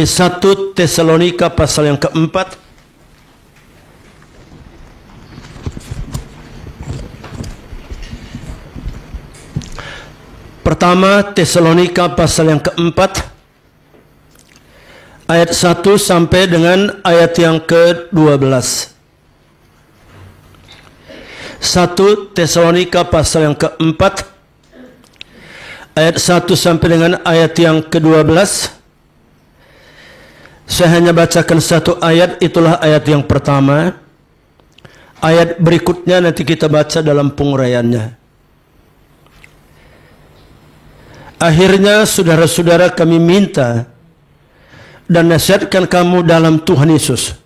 1 Tesalonika pasal yang keempat. Pertama Tesalonika pasal yang keempat, ayat 1 sampai dengan ayat yang ke-12. 1 Tesalonika pasal yang keempat, ayat 1 sampai dengan ayat yang ke-12. Saya hanya bacakan satu ayat, itulah ayat yang pertama. Ayat berikutnya nanti kita baca dalam penguraiannya. Akhirnya saudara-saudara, kami minta dan nasihatkan kamu dalam Tuhan Yesus.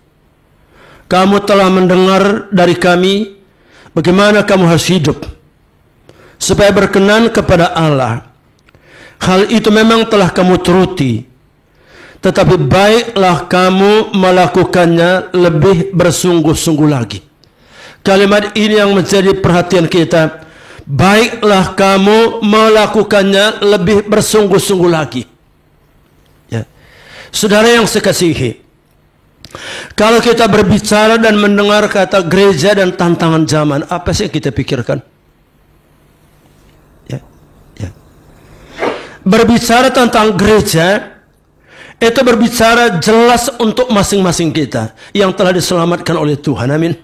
Kamu telah mendengar dari kami bagaimana kamu harus hidup supaya berkenan kepada Allah. Hal itu memang telah kamu turuti, tetapi baiklah kamu melakukannya lebih bersungguh-sungguh lagi. Kalimat ini yang menjadi perhatian kita. Baiklah kamu melakukannya lebih bersungguh-sungguh lagi. Ya. Saudara yang sekasihi, kalau kita berbicara dan mendengar kata gereja dan tantangan zaman, apa sih yang kita pikirkan? Ya. Ya. Berbicara tentang gereja, itu berbicara jelas untuk masing-masing kita yang telah diselamatkan oleh Tuhan. Amin.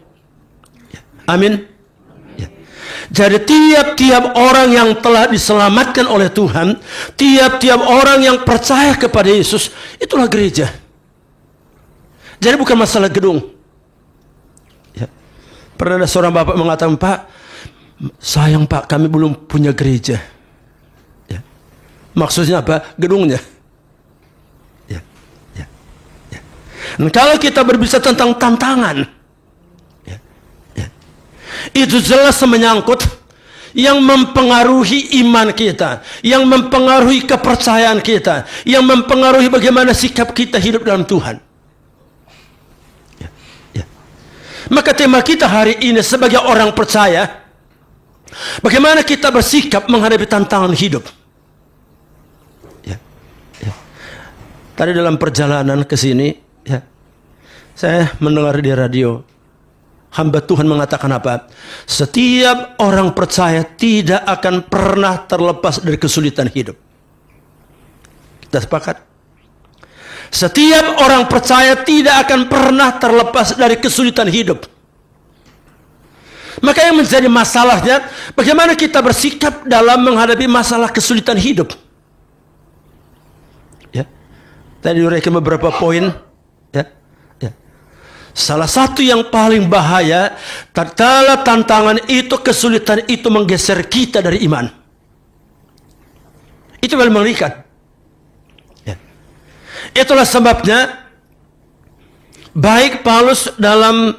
Ya. Amin. Ya. Jadi tiap-tiap orang yang telah diselamatkan oleh Tuhan, tiap-tiap orang yang percaya kepada Yesus, itulah gereja. Jadi bukan masalah gedung. Ya. Pernah ada seorang bapak mengatakan, Pak, sayang Pak, kami belum punya gereja. Ya. Maksudnya apa? Gedungnya. Dan kalau kita berbicara tentang tantangan, itu jelas menyangkut yang mempengaruhi iman kita, yang mempengaruhi kepercayaan kita, yang mempengaruhi bagaimana sikap kita hidup dalam Tuhan. Maka tema kita hari ini sebagai orang percaya, bagaimana kita bersikap menghadapi tantangan hidup. Tadi dalam perjalanan ke sini, saya mendengar di radio, hamba Tuhan mengatakan apa? Setiap orang percaya tidak akan pernah terlepas dari kesulitan hidup. Kita sepakat? Setiap orang percaya tidak akan pernah terlepas dari kesulitan hidup. Maka yang menjadi masalahnya, bagaimana kita bersikap dalam menghadapi masalah kesulitan hidup. Ya, tadi diuraikan beberapa poin. Salah satu yang paling bahaya, tatkala tantangan itu, kesulitan itu menggeser kita dari iman. Itu paling mengerikan. Ya. Itulah sebabnya, baik Paulus dalam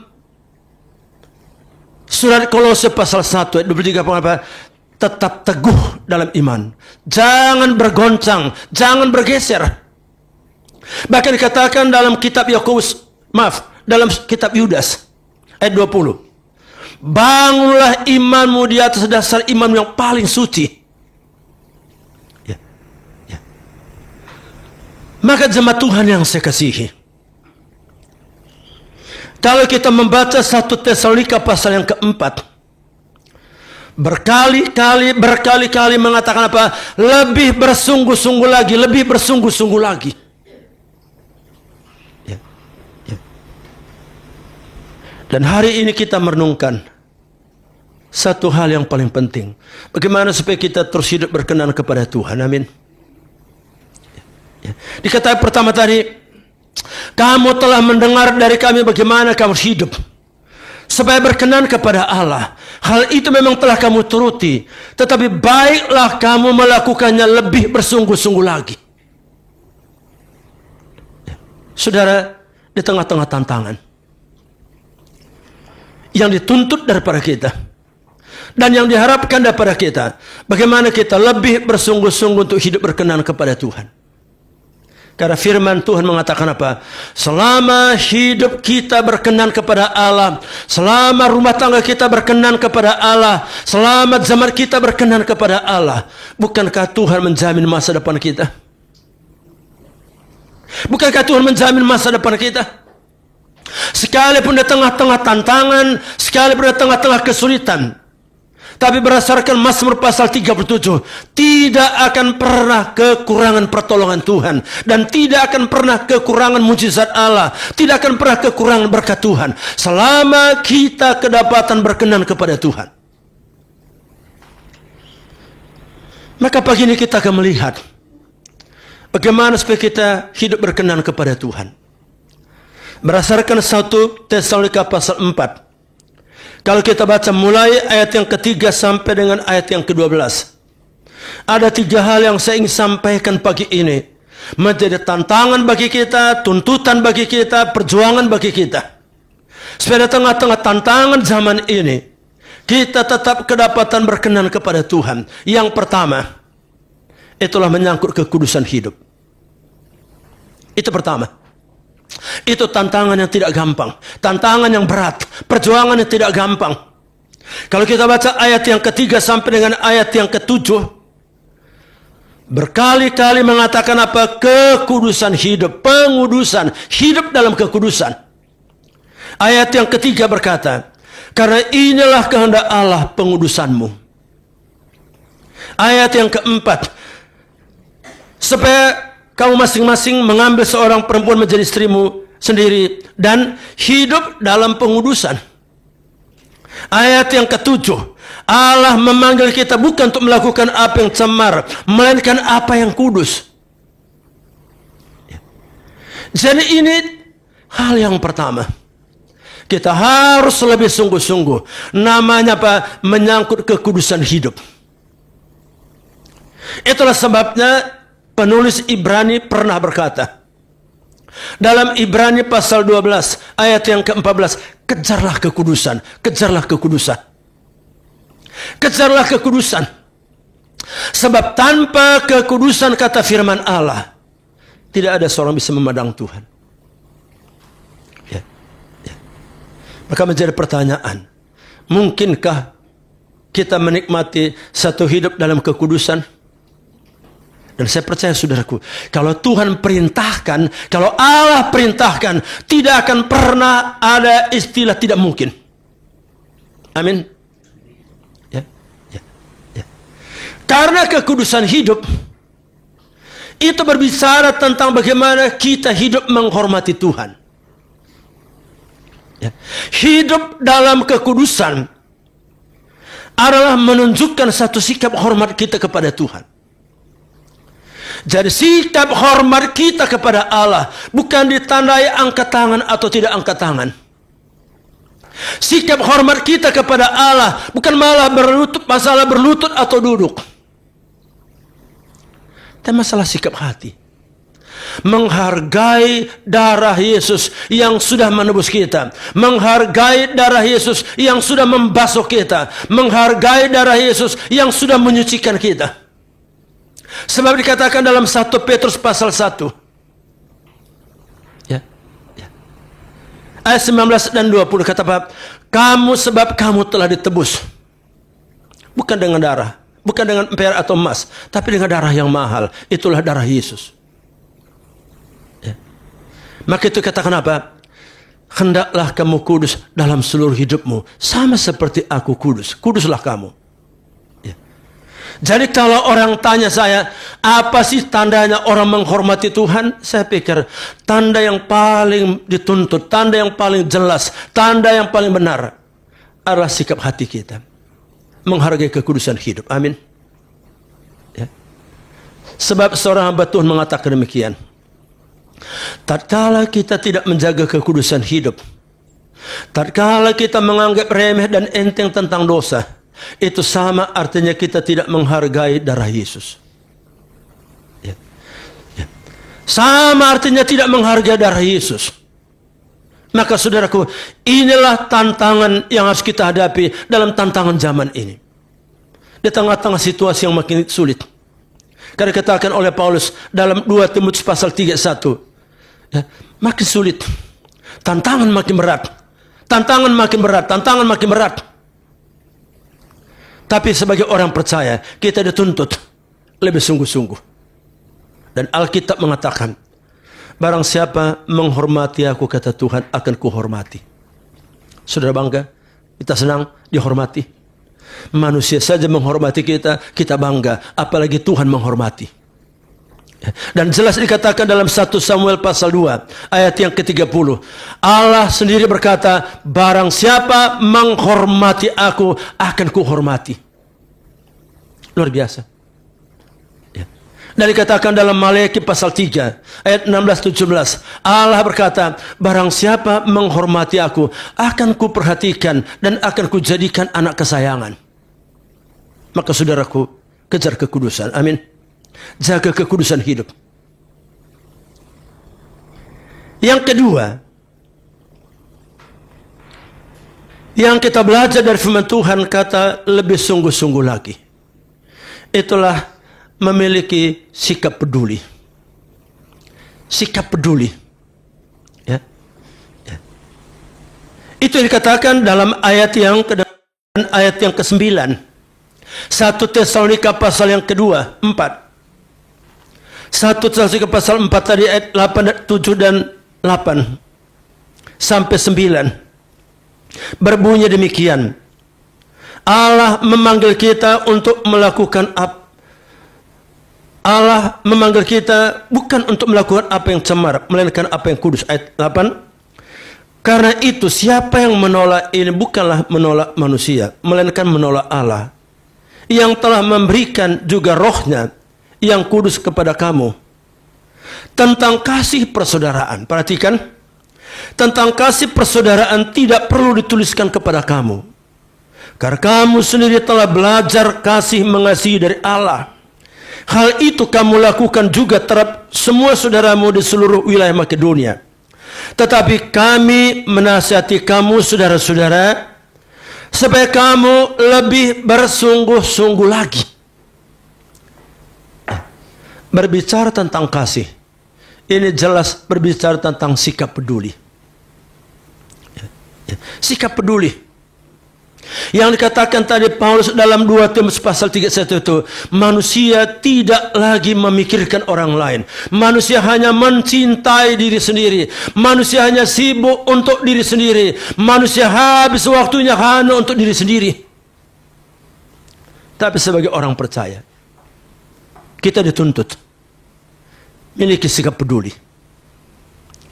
surat Kolose pasal 1 ayat 23 apa? Tetap teguh dalam iman. Jangan bergoncang, jangan bergeser. Bahkan dikatakan dalam kitab dalam kitab Yudas ayat 20, bangunlah imanmu di atas dasar iman yang paling suci. Ya. Ya. Maka jemaat Tuhan yang saya kasihi, kalau kita membaca 1 Tesalonika pasal yang keempat, berkali-kali mengatakan apa? Lebih bersungguh-sungguh lagi, lebih bersungguh-sungguh lagi. Dan hari ini kita merenungkan satu hal yang paling penting. Bagaimana supaya kita terus hidup berkenan kepada Tuhan. Amin. Dikatakan pertama tadi, kamu telah mendengar dari kami bagaimana kamu hidup supaya berkenan kepada Allah. Hal itu memang telah kamu turuti, tetapi baiklah kamu melakukannya lebih bersungguh-sungguh lagi. Saudara, di tengah-tengah tantangan yang dituntut daripada kita dan yang diharapkan daripada kita, bagaimana kita lebih bersungguh-sungguh untuk hidup berkenan kepada Tuhan. Karena firman Tuhan mengatakan apa? Selama hidup kita berkenan kepada Allah, selama rumah tangga kita berkenan kepada Allah, selama zaman kita berkenan kepada Allah, bukankah Tuhan menjamin masa depan kita? Bukankah Tuhan menjamin masa depan kita? Sekalipun di tengah-tengah tantangan, sekalipun di tengah-tengah kesulitan, tapi berdasarkan Mazmur pasal 37, tidak akan pernah kekurangan pertolongan Tuhan, dan tidak akan pernah kekurangan mujizat Allah, tidak akan pernah kekurangan berkat Tuhan, selama kita kedapatan berkenan kepada Tuhan. Maka pagi ini kita akan melihat bagaimana supaya kita hidup berkenan kepada Tuhan. Berdasarkan 1 Tesalonika pasal 4. Kalau kita baca mulai ayat yang ketiga sampai dengan ayat yang ke-12. Ada 3 hal yang saya ingin sampaikan pagi ini. Menjadi tantangan bagi kita, tuntutan bagi kita, perjuangan bagi kita. Supaya di tengah-tengah tantangan zaman ini, kita tetap kedapatan berkenan kepada Tuhan. Yang pertama, itulah menyangkut kekudusan hidup. Itu pertama. Itu tantangan yang tidak gampang, tantangan yang berat, perjuangan yang tidak gampang. Kalau kita baca ayat yang ketiga sampai dengan ayat yang ke-7, berkali-kali mengatakan apa? Kekudusan hidup, pengudusan, hidup dalam kekudusan. Ayat yang ketiga berkata, karena inilah kehendak Allah pengudusanmu. Ayat yang keempat, supaya kamu masing-masing mengambil seorang perempuan menjadi istrimu sendiri dan hidup dalam pengudusan. Ayat yang ke-7, Allah memanggil kita bukan untuk melakukan apa yang cemar, melainkan apa yang kudus. Jadi ini hal yang pertama. Kita harus lebih sungguh-sungguh. Namanya apa? Menyangkut kekudusan hidup. Itulah sebabnya penulis Ibrani pernah berkata, dalam Ibrani pasal 12 ayat yang ke-14, kejarlah kekudusan, kejarlah kekudusan. Kejarlah kekudusan. Sebab tanpa kekudusan, kata firman Allah, tidak ada seorang bisa memandang Tuhan. Maka menjadi pertanyaan, mungkinkah kita menikmati satu hidup dalam kekudusan? Dan saya percaya saudaraku, kalau Tuhan perintahkan, kalau Allah perintahkan, tidak akan pernah ada istilah tidak mungkin. Amin. Ya. Karena kekudusan hidup itu berbicara tentang bagaimana kita hidup menghormati Tuhan. Ya. Hidup dalam kekudusan adalah menunjukkan satu sikap hormat kita kepada Tuhan. Jadi sikap hormat kita kepada Allah bukan ditandai angkat tangan atau tidak angkat tangan. Sikap hormat kita kepada Allah bukan malah masalah berlutut atau duduk. Tapi masalah sikap hati. Menghargai darah Yesus yang sudah menebus kita, menghargai darah Yesus yang sudah membasuh kita, menghargai darah Yesus yang sudah menyucikan kita. Sebab dikatakan dalam 1 Petrus pasal 1 ayat 19 dan 20, kata Bapak, sebab kamu telah ditebus bukan dengan darah, bukan dengan perak atau emas, tapi dengan darah yang mahal. Itulah darah Yesus. Maka itu katakan apa? Hendaklah kamu kudus dalam seluruh hidupmu, sama seperti aku kudus. Kuduslah kamu. Ya. Jadi kalau orang tanya saya, apa sih tandanya orang menghormati Tuhan? Saya pikir tanda yang paling dituntut, tanda yang paling jelas, tanda yang paling benar adalah sikap hati kita. Menghargai kekudusan hidup. Amin. Ya. Sebab seorang hamba Tuhan mengatakan demikian. Tatkala kita tidak menjaga kekudusan hidup, tatkala kita menganggap remeh dan enteng tentang dosa, itu sama artinya kita tidak menghargai darah Yesus. Sama artinya tidak menghargai darah Yesus. Maka saudaraku, inilah tantangan yang harus kita hadapi dalam tantangan zaman ini. Di tengah-tengah situasi yang makin sulit. Karena dikatakan oleh Paulus dalam 2 Timotius pasal 3:1, ya, makin sulit, tantangan makin berat, tantangan makin berat, tantangan makin berat. Tapi sebagai orang percaya, kita dituntut lebih sungguh-sungguh. Dan Alkitab mengatakan Barang siapa menghormati aku, kata Tuhan, akan kuhormati. Saudara bangga? Kita senang dihormati. Manusia saja menghormati kita, kita bangga. Apalagi Tuhan menghormati. Dan jelas dikatakan dalam 1 Samuel pasal 2 ayat yang ke-30. Allah sendiri berkata, barang siapa menghormati aku, akan kuhormati. Luar biasa. Dan dikatakan dalam Maleakhi pasal 3 ayat 16-17. Allah berkata, barang siapa menghormati aku, akan kuperhatikan dan akan kujadikan anak kesayangan. Maka saudaraku, kejar kekudusan. Amin. Jaga kekudusan hidup. Yang kedua, yang kita belajar dari firman Tuhan, kata lebih sungguh-sungguh lagi. Itulah memiliki sikap peduli. Sikap peduli. Ya. Ya. Itu dikatakan dalam ayat yang ke-9. 1 Tesalonika pasal yang kedua, 4. 1 Tesalonika pasal 4 tadi ayat 8, 7 dan 8 sampai 9. Berbunyi demikian. Allah memanggil kita untuk melakukan apa? Allah memanggil kita bukan untuk melakukan apa yang cemar, melainkan apa yang kudus. Ayat 8. Karena itu siapa yang menolak ini bukanlah menolak manusia, melainkan menolak Allah, yang telah memberikan juga rohnya yang kudus kepada kamu. Tentang kasih persaudaraan, perhatikan, tentang kasih persaudaraan tidak perlu dituliskan kepada kamu, karena kamu sendiri telah belajar kasih mengasihi dari Allah. Hal itu kamu lakukan juga terhadap semua saudaramu di seluruh wilayah Makedonia. Tetapi kami menasihati kamu, saudara-saudara, supaya kamu lebih bersungguh-sungguh lagi. Berbicara tentang kasih, ini jelas berbicara tentang sikap peduli. Sikap peduli. Yang dikatakan tadi Paulus dalam 2 Timotius pasal 3:1 itu, manusia tidak lagi memikirkan orang lain. Manusia hanya mencintai diri sendiri. Manusia hanya sibuk untuk diri sendiri. Manusia habis waktunya hanya untuk diri sendiri. Tapi sebagai orang percaya, kita dituntut memiliki sikap peduli.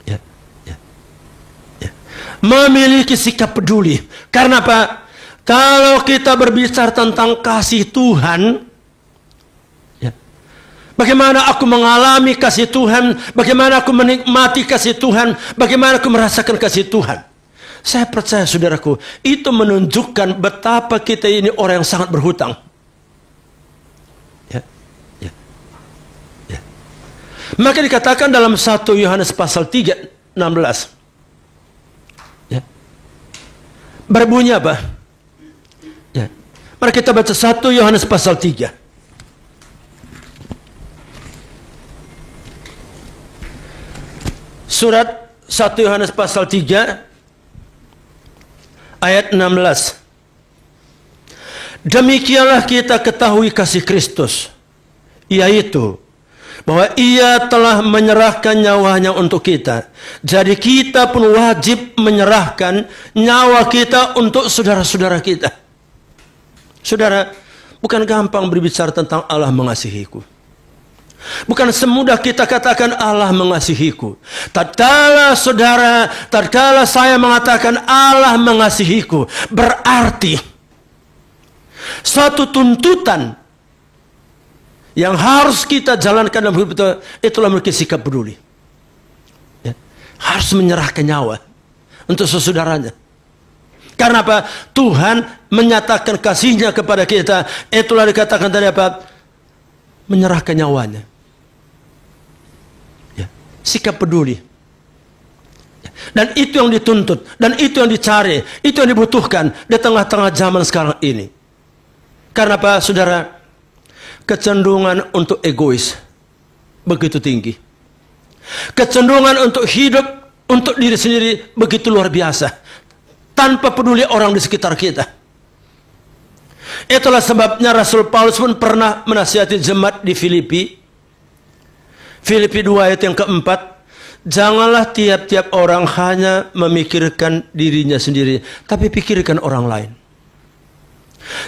Ya, ya, ya. Memiliki sikap peduli. Karena apa? Kalau kita berbicara tentang kasih Tuhan, ya, bagaimana aku mengalami kasih Tuhan, bagaimana aku menikmati kasih Tuhan, bagaimana aku merasakan kasih Tuhan. Saya percaya saudaraku, itu menunjukkan betapa kita ini orang yang sangat berhutang. Ya, ya, ya. Maka dikatakan dalam 1 Yohanes pasal 3:16. Ya. Berbunyi apa? Ya. Mari kita baca 1 Yohanes pasal 3. Surat 1 Yohanes pasal 3 ayat 16. Demikianlah kita ketahui kasih Kristus, yaitu bahwa ia telah menyerahkan nyawanya untuk kita. Jadi kita pun wajib menyerahkan nyawa kita untuk saudara-saudara kita. Saudara, bukan gampang berbicara tentang Allah mengasihiku. Bukan semudah kita katakan Allah mengasihiku. Tatkala saudara, tatkala saya mengatakan Allah mengasihiku, berarti satu tuntutan yang harus kita jalankan dalam hidup kita, itulah memiliki sikap peduli. Ya, harus menyerahkan nyawa untuk saudaranya. Karena apa? Tuhan menyatakan kasihnya kepada kita. Itulah dikatakan tadi apa? Menyerahkan nyawanya. Ya, sikap peduli. Ya, dan itu yang dituntut. Dan itu yang dicari. Itu yang dibutuhkan di tengah-tengah zaman sekarang ini. Karena apa, saudara? Kecenderungan untuk egois begitu tinggi. Kecenderungan untuk hidup untuk diri sendiri begitu luar biasa. Tanpa peduli orang di sekitar kita. Itulah sebabnya Rasul Paulus pun pernah menasihati jemaat di Filipi. Filipi 2 ayat yang keempat. Janganlah tiap-tiap orang hanya memikirkan dirinya sendiri, tapi pikirkan orang lain.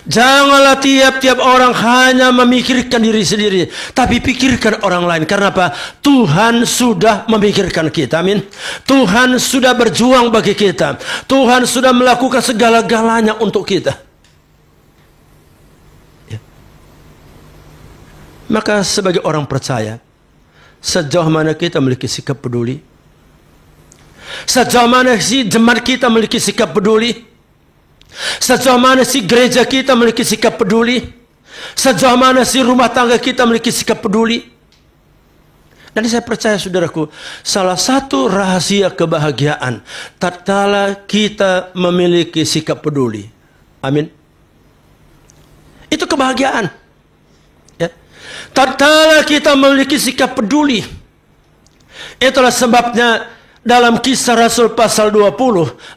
Janganlah tiap-tiap orang hanya memikirkan diri sendiri, tapi pikirkan orang lain. Karena apa? Tuhan sudah memikirkan kita. Amin. Tuhan sudah berjuang bagi kita. Tuhan sudah melakukan segala-galanya untuk kita. Ya. Maka sebagai orang percaya, sejauh mana kita memiliki sikap peduli? Sejauh mana sih jemaat kita memiliki sikap peduli? Sejauh mana sih gereja kita memiliki sikap peduli? Sejauh mana sih rumah tangga kita memiliki sikap peduli? Dan saya percaya saudaraku, salah satu rahasia kebahagiaan tatkala kita memiliki sikap peduli. Amin. Itu kebahagiaan. Ya. Tatkala kita memiliki sikap peduli. Itulah sebabnya dalam Kisah Rasul pasal 20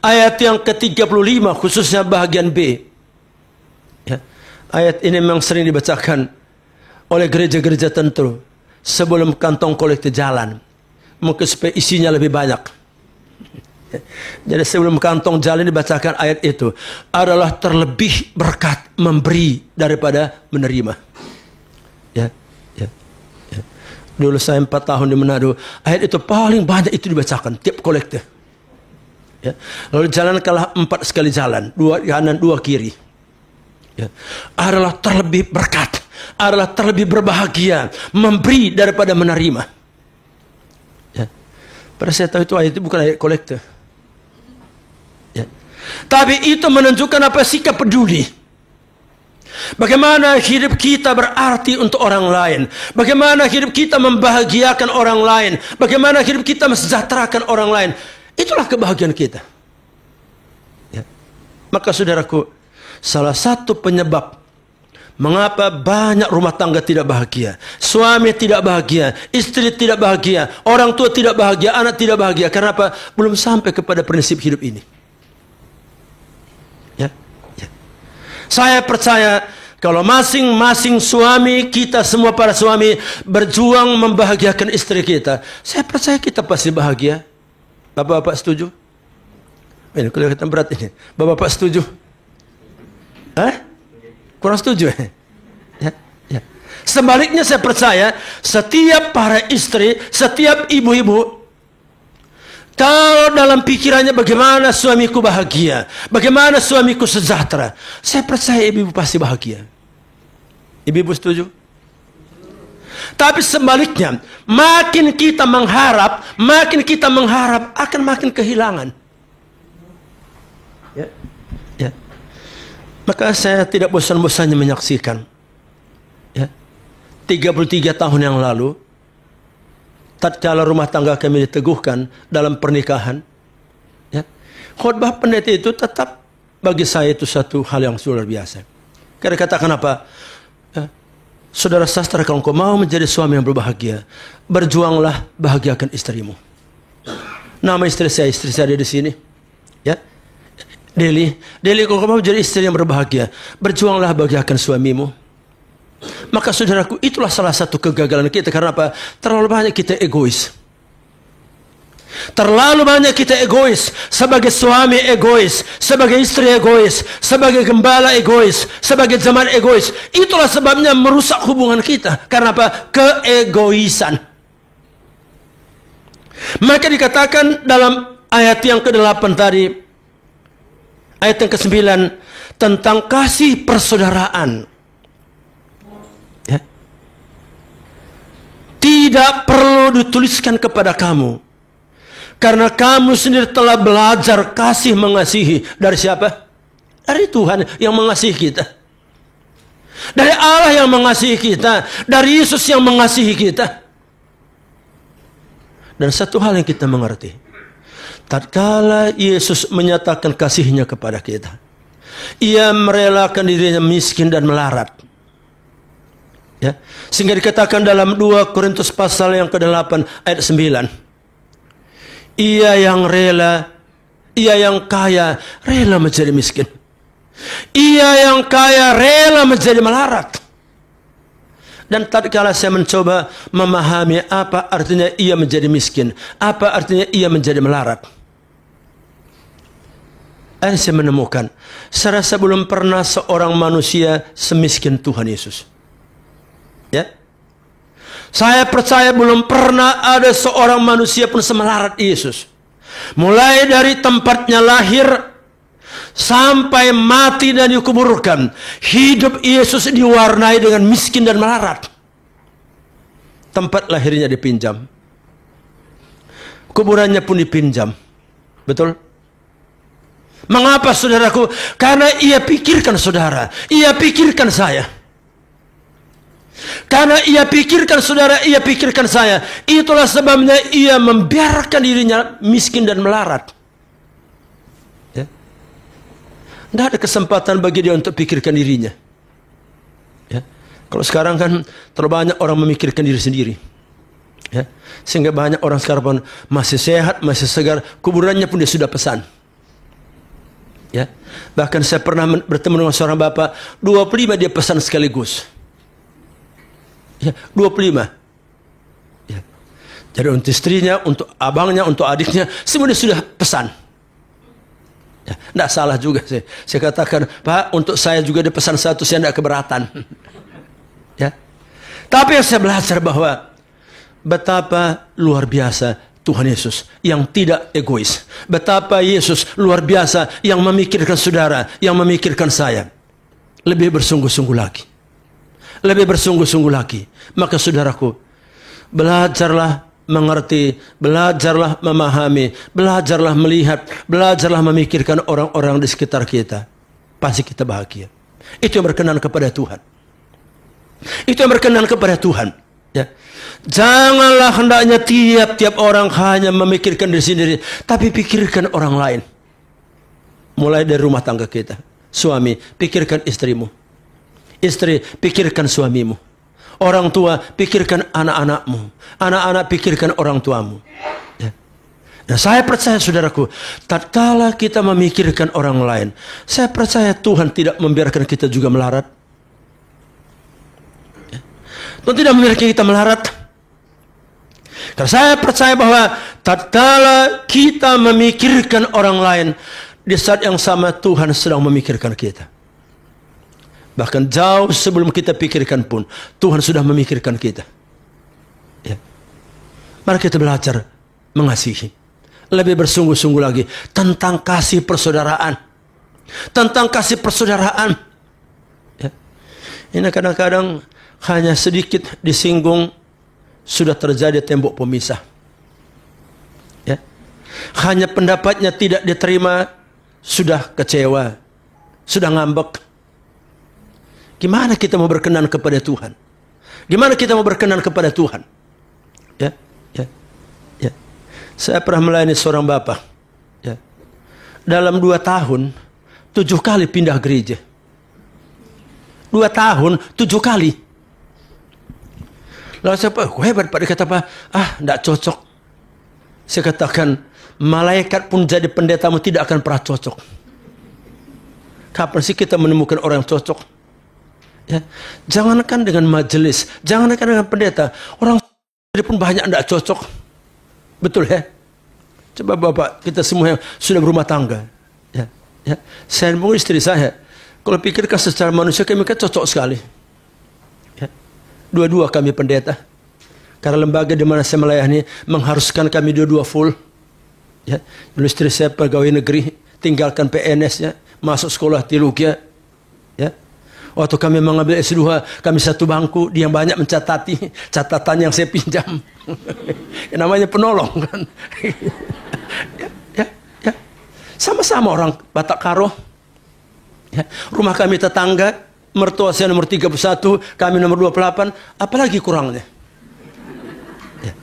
ayat yang ke-35 khususnya bagian B. Ya. Ayat ini memang sering dibacakan oleh gereja-gereja tertentu sebelum kantong kolektif jalan. Mungkin supaya isinya lebih banyak. Ya. Jadi sebelum kantong jalan dibacakan ayat itu adalah terlebih berkat memberi daripada menerima. Ya. Dulu saya 4 tahun di Manado, ayat itu paling banyak itu dibacakan tiap kolektif. Ya. Lalu jalan kalah 4 sekali jalan, 2 kanan 2 kiri. Ya. Adalah terlebih berkat, adalah terlebih berbahagia memberi daripada menerima. Ya. Pada saya tahu itu ayat itu bukan ayat kolektif. Ya. Tapi itu menunjukkan apa? Sikap peduli. Bagaimana hidup kita berarti untuk orang lain. Bagaimana hidup kita membahagiakan orang lain. Bagaimana hidup kita mensejahterakan orang lain. Itulah kebahagiaan kita. Ya. Maka saudaraku, salah satu penyebab mengapa banyak rumah tangga tidak bahagia, suami tidak bahagia, istri tidak bahagia, orang tua tidak bahagia, anak tidak bahagia. Karena apa? Belum sampai kepada prinsip hidup ini. Saya percaya kalau masing-masing suami, kita semua para suami berjuang membahagiakan istri kita, saya percaya kita pasti bahagia. Bapak-bapak setuju? Ini kelihatan berat ini. Bapak-bapak setuju? Kurang setuju? Ya. Sebaliknya saya percaya setiap para istri, setiap ibu-ibu, kalau dalam pikirannya bagaimana suamiku bahagia, bagaimana suamiku sejahtera, saya percaya ibu-ibu pasti bahagia. Ibu-ibu setuju? Tapi sebaliknya, makin kita mengharap akan makin kehilangan. Ya. Maka saya tidak bosan-bosannya menyaksikan. Ya. 33 tahun yang lalu, tatkala rumah tangga kami diteguhkan dalam pernikahan, ya, khotbah pendeta itu tetap bagi saya itu satu hal yang luar biasa. Karena katakan apa? Ya, saudara sastra, kalau engkau mau menjadi suami yang berbahagia, berjuanglah bahagiakan istrimu. Nama istri saya ada di sini. Ya, Deli, kalau engkau mau menjadi istri yang berbahagia, berjuanglah bahagiakan suamimu. Maka saudaraku, itulah salah satu kegagalan kita. Karena apa? Terlalu banyak kita egois. Terlalu banyak kita egois. Sebagai suami egois, sebagai istri egois, sebagai gembala egois, sebagai jemaat egois. Itulah sebabnya merusak hubungan kita. Karena apa? Keegoisan. Maka dikatakan dalam ayat yang ke-8 tadi, ayat yang ke-9, tentang kasih persaudaraan. Tidak perlu dituliskan kepada kamu, karena kamu sendiri telah belajar kasih mengasihi. Dari siapa? Dari Tuhan yang mengasihi kita. Dari Allah yang mengasihi kita. Dari Yesus yang mengasihi kita. Dan satu hal yang kita mengerti, tatkala Yesus menyatakan kasihnya kepada kita, Ia merelakan dirinya miskin dan melarat. Ya. Sehingga dikatakan dalam 2 Korintus pasal yang ke-8 ayat 9. Ia yang rela, ia yang kaya rela menjadi miskin. Ia yang kaya rela menjadi melarat. Dan tatkala saya mencoba memahami apa artinya ia menjadi miskin, apa artinya ia menjadi melarat, akhirnya saya menemukan, saya rasa belum pernah seorang manusia semiskin Tuhan Yesus. Ya, saya percaya belum pernah ada seorang manusia pun semelarat Yesus. Mulai dari tempatnya lahir sampai mati dan dikuburkan, hidup Yesus diwarnai dengan miskin dan melarat. Tempat lahirnya dipinjam, kuburannya pun dipinjam. Betul? Mengapa, saudaraku? Karena ia pikirkan saudara, ia pikirkan saya. Karena ia pikirkan saudara, ia pikirkan saya. Itulah sebabnya ia membiarkan dirinya miskin dan melarat. Tidak ada kesempatan bagi dia untuk pikirkan dirinya. Ya. Kalau sekarang kan terlalu banyak orang memikirkan diri sendiri. Ya. Sehingga banyak orang sekarang pun masih sehat, masih segar, kuburannya pun dia sudah pesan. Ya. Bahkan saya pernah bertemu dengan seorang bapak, 25 dia pesan sekaligus. Ya, 25. Ya. Jadi untuk istrinya, untuk abangnya, untuk adiknya, semua dia sudah pesan. Ya, tidak salah juga sih. Saya katakan, Pak, untuk saya juga dipesan satu, saya tidak keberatan. Ya. Tapi yang saya belajar bahwa betapa luar biasa Tuhan Yesus yang tidak egois. Betapa Yesus luar biasa yang memikirkan saudara, yang memikirkan saya. Lebih bersungguh-sungguh lagi. Lebih bersungguh-sungguh lagi. Maka saudaraku, belajarlah mengerti, belajarlah memahami, belajarlah melihat, belajarlah memikirkan orang-orang di sekitar kita. Pasti kita bahagia. Itu yang berkenan kepada Tuhan. Itu yang berkenan kepada Tuhan. Ya. Janganlah hendaknya tiap-tiap orang hanya memikirkan diri sendiri, tapi pikirkan orang lain. Mulai dari rumah tangga kita. Suami, pikirkan istrimu. Istri, pikirkan suamimu. Orang tua, pikirkan anak-anakmu. Anak-anak, pikirkan orang tuamu. Ya. Dan saya percaya, saudaraku, tatkala kita memikirkan orang lain, saya percaya Tuhan tidak membiarkan kita juga melarat. Ya. Tuhan tidak membiarkan kita melarat. Karena saya percaya bahwa tatkala kita memikirkan orang lain, di saat yang sama Tuhan sedang memikirkan kita. Bahkan jauh sebelum kita pikirkan pun, Tuhan sudah memikirkan kita. Ya. Mari kita belajar mengasihi. Lebih bersungguh-sungguh lagi tentang kasih persaudaraan. Tentang kasih persaudaraan. Ya. Ini kadang-kadang hanya sedikit disinggung, sudah terjadi tembok pemisah. Ya. Hanya pendapatnya tidak diterima, sudah kecewa, sudah ngambek. Gimana kita mau berkenan kepada Tuhan? Gimana kita mau berkenan kepada Tuhan? Ya, ya, ya. Saya pernah melayani seorang bapak. Ya. Dalam 2 tahun, 7 kali pindah gereja. 2 tahun, 7 kali. Lalu saya, hebat Pak, dia kata apa? Tidak cocok. Saya katakan, malaikat pun jadi pendetamu tidak akan pernah cocok. Kapan sih kita menemukan orang yang cocok? Ya. Jangankan dengan majelis, jangankan dengan pendeta, orang pun banyak tidak cocok. Betul ya? Coba Bapak, kita semua yang sudah berumah tangga. Ya. Ya. Saya dan istri saya, kalau pikirkan secara manusia, kami kan cocok sekali. Ya. Dua-dua kami pendeta. Karena lembaga di mana saya melayani mengharuskan kami dua-dua full. Ya. Dulu istri saya pegawai negeri, tinggalkan PNS-nya, masuk sekolah teologi. Ya. Waktu kami mengambil S2, kami satu bangku, dia banyak mencatati catatan yang saya pinjam. Ya, namanya penolong kan. Ya. Sama-sama orang Batak Karo. Ya. Rumah kami tetangga, mertua saya nomor 31, kami nomor 28, apalagi kurangnya. Ya.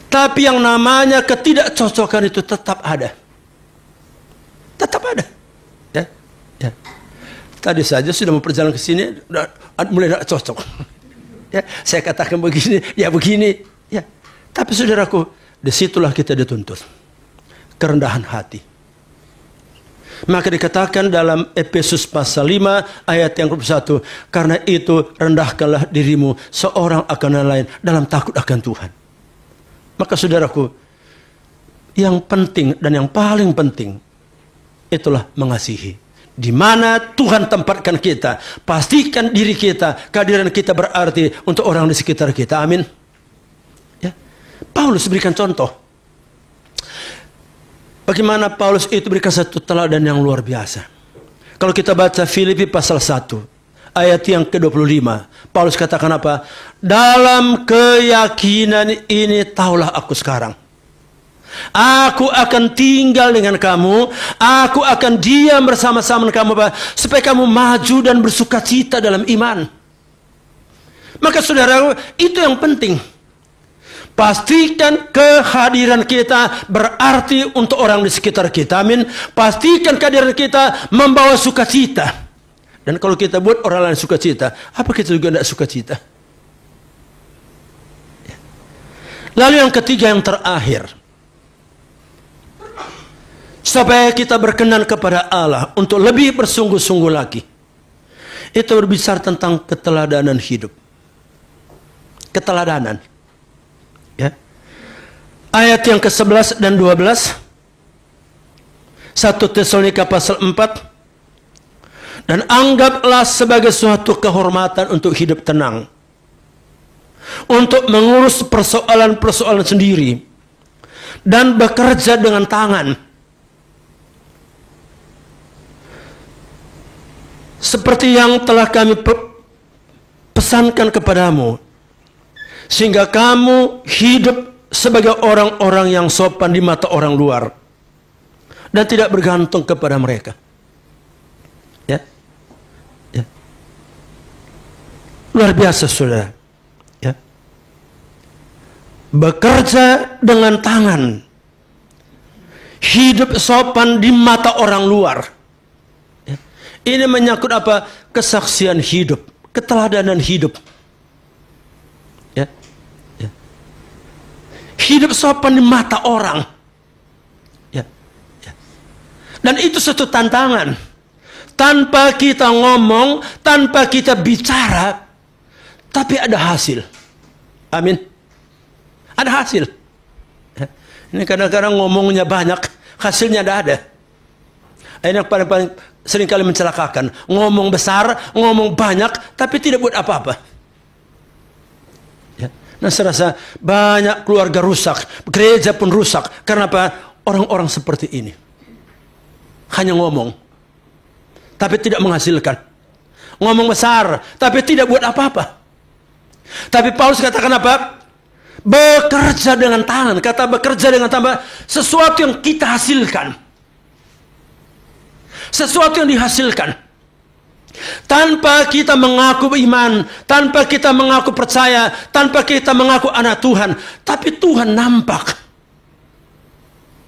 Tapi yang namanya ketidakcocokan itu tetap ada. Tetap ada. Ya. Ya. Tadi saja sudah mau perjalanan ke sini, mulai tidak cocok. Ya, saya katakan begini, ya begini. Ya. Tapi saudaraku, disitulah kita dituntut. Kerendahan hati. Maka dikatakan dalam Efesus pasal 5 ayat yang ke-1, karena itu rendahkanlah dirimu seorang akan yang lain dalam takut akan Tuhan. Maka saudaraku, yang penting dan yang paling penting itulah mengasihi. Di mana Tuhan tempatkan kita, pastikan diri kita, kehadiran kita berarti untuk orang di sekitar kita. Amin. Ya. Paulus berikan contoh. Bagaimana Paulus itu berikan satu teladan yang luar biasa. Kalau kita baca Filipi pasal 1 ayat yang ke-25, Paulus katakan apa? Dalam keyakinan ini tahulah aku sekarang, aku akan tinggal dengan kamu, aku akan diam bersama-sama dengan kamu, supaya kamu maju dan bersukacita dalam iman. Maka saudara, itu yang penting. Pastikan kehadiran kita berarti untuk orang di sekitar kita. Amin. Pastikan kehadiran kita membawa sukacita. Dan kalau kita buat orang lain sukacita, apa kita juga tidak sukacita? Lalu yang ketiga, yang terakhir, supaya kita berkenan kepada Allah untuk lebih bersungguh-sungguh lagi, itu berbicara tentang keteladanan hidup. Keteladanan. Ya. Ayat yang ke-11 dan 12 1 Tesalonika pasal 4, dan anggaplah sebagai suatu kehormatan untuk hidup tenang, untuk mengurus persoalan-persoalan sendiri, dan bekerja dengan tangan, seperti yang telah kami pesankan kepadamu, sehingga kamu hidup sebagai orang-orang yang sopan di mata orang luar dan tidak bergantung kepada mereka. Ya, ya. Luar biasa, saudara. Ya. Bekerja dengan tangan, hidup sopan di mata orang luar. Ya. Ini menyangkut apa? Kesaksian hidup, keteladanan hidup. Hidup sopan di mata orang. Ya, ya. Dan itu satu tantangan. Tanpa kita ngomong, tanpa kita bicara, tapi ada hasil. Amin. Ada hasil. Ya. Ini kadang-kadang ngomongnya banyak, hasilnya tidak ada. Ini yang paling seringkali mencelakakan. Ngomong besar, ngomong banyak, tapi tidak buat apa-apa. Nah, saya rasa banyak keluarga rusak, gereja pun rusak. Karena apa? Orang-orang seperti ini hanya ngomong, tapi tidak menghasilkan. Ngomong besar, tapi tidak buat apa-apa. Tapi Paulus katakan apa? Bekerja dengan tangan. Kata bekerja dengan tangan, sesuatu yang kita hasilkan, sesuatu yang dihasilkan. Tanpa kita mengaku iman, tanpa kita mengaku percaya, tanpa kita mengaku anak Tuhan, tapi Tuhan nampak.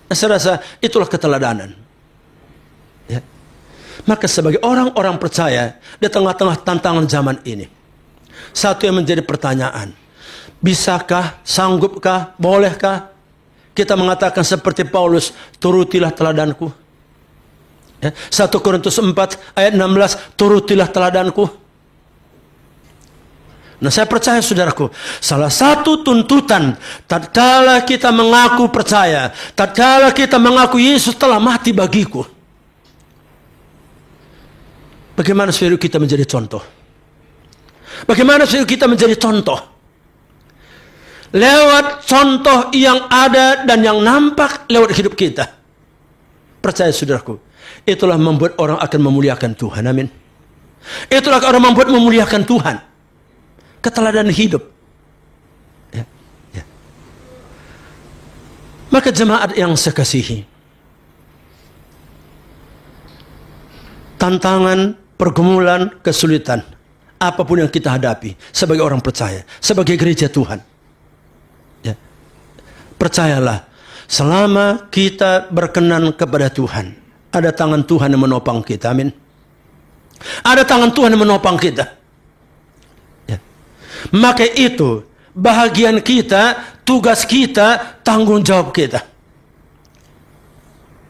Saya rasa itulah keteladanan. Ya. Maka sebagai orang-orang percaya di tengah-tengah tantangan zaman ini, satu yang menjadi pertanyaan, bisakah, sanggupkah, bolehkah kita mengatakan seperti Paulus, turutilah teladanku? 1 Korintus 4 ayat 16, turutilah teladanku. Nah, saya percaya saudaraku, salah satu tuntutan tatkala kita mengaku percaya, tatkala kita mengaku Yesus telah mati bagiku, bagaimana supaya kita menjadi contoh? Bagaimana supaya kita menjadi contoh? Lewat contoh yang ada dan yang nampak lewat hidup kita. Percaya saudaraku, itulah membuat orang akan memuliakan Tuhan. Amin. Itulah orang membuat memuliakan Tuhan. Keteladanan hidup. Ya, ya. Maka jemaat yang saya kasihi, tantangan, pergumulan, kesulitan, apapun yang kita hadapi sebagai orang percaya, sebagai gereja Tuhan, ya, percayalah, selama kita berkenan kepada Tuhan, ada tangan Tuhan yang menopang kita. Amin. Ada tangan Tuhan yang menopang kita. Ya. Maka itu bahagian kita, tugas kita, tanggung jawab kita.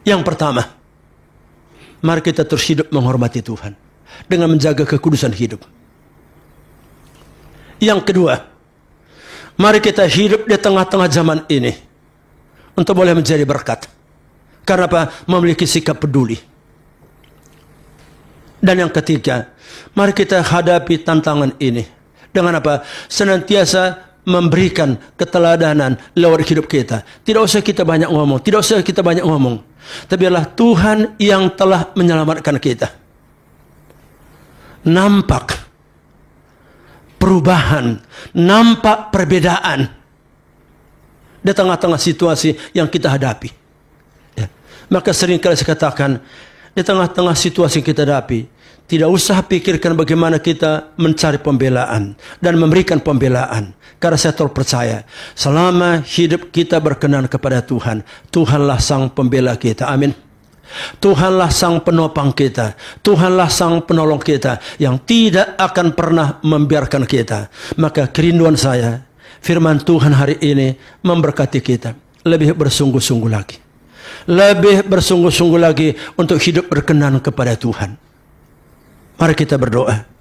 Yang pertama, mari kita terus hidup menghormati Tuhan dengan menjaga kekudusan hidup. Yang kedua, mari kita hidup di tengah-tengah zaman ini untuk boleh menjadi berkat. Karena apa? Memiliki sikap peduli. Dan yang ketiga, mari kita hadapi tantangan ini dengan apa? Senantiasa memberikan keteladanan lewat hidup kita. Tidak usah kita banyak ngomong, tapi adalah Tuhan yang telah menyelamatkan kita. Nampak perubahan, nampak perbedaan di tengah-tengah situasi yang kita hadapi. Ya. Maka seringkali saya katakan, di tengah-tengah situasi yang kita hadapi, tidak usah pikirkan bagaimana kita mencari pembelaan dan memberikan pembelaan. Karena saya percaya, selama hidup kita berkenan kepada Tuhan, Tuhanlah sang pembela kita. Amin. Tuhanlah sang penopang kita. Tuhanlah sang penolong kita yang tidak akan pernah membiarkan kita. Maka kerinduan saya, firman Tuhan hari ini memberkati kita. Lebih bersungguh-sungguh lagi. Lebih bersungguh-sungguh lagi untuk hidup berkenan kepada Tuhan. Mari kita berdoa.